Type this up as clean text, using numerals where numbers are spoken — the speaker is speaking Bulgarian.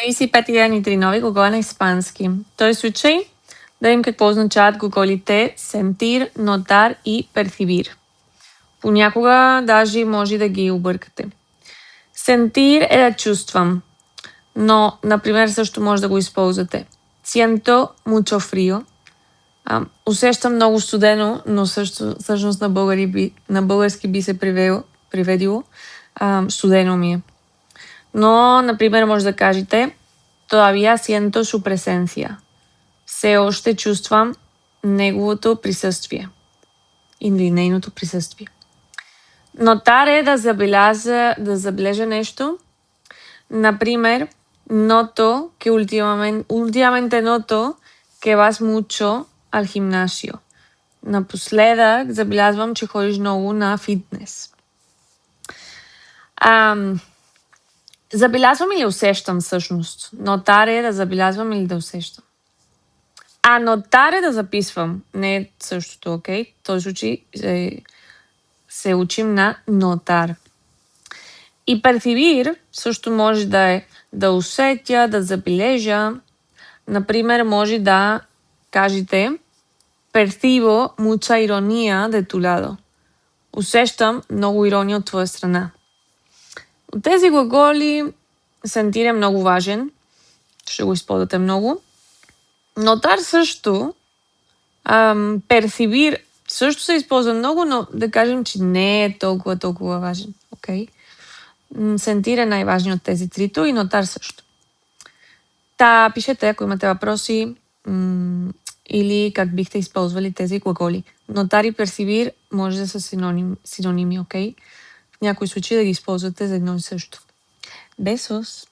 35 идеални тренировки глагола на испански. В този случай да видим какво означават глаголите sentir, notar и percibir. Понякога даже може да ги объркате. Sentir е да чувствам, но, например, също може да го използвате. Siento mucho frío. Усещам много студено, но всъщност на български би се преведило студено ми е. Но, например, може да кажете todavía siento su presencia. Все още чувствам неговото присъствие. Или нейното присъствие. Notar е да забележа нещо. Например, noto que últimamente noto que vas mucho al gimnasio. Напоследък забелязвам, че ходиш много на фитнес. Забелязвам или усещам всъщност? Notar е да забелязвам или да усещам. Notar е да записвам. Не е същото, окей? В този случай се учим на notar. И percibir също може да е да усетя, да забележа. Например, може да кажете percibo mucha ironía de tu lado. Усещам много ирония от твоя страна. От тези глаголи sentir е много важен. Ще го използвате много. Notar също, percibir също се използва много, но да кажем, че не е толкова важен. Okay? Sentir е най-важният от тези трито и notar също. Пишете, ако имате въпроси или как бихте използвали тези глаголи. Notar и percibir може да са синоними, окей? В някои случаи да ги използвате за едно и също. Besos!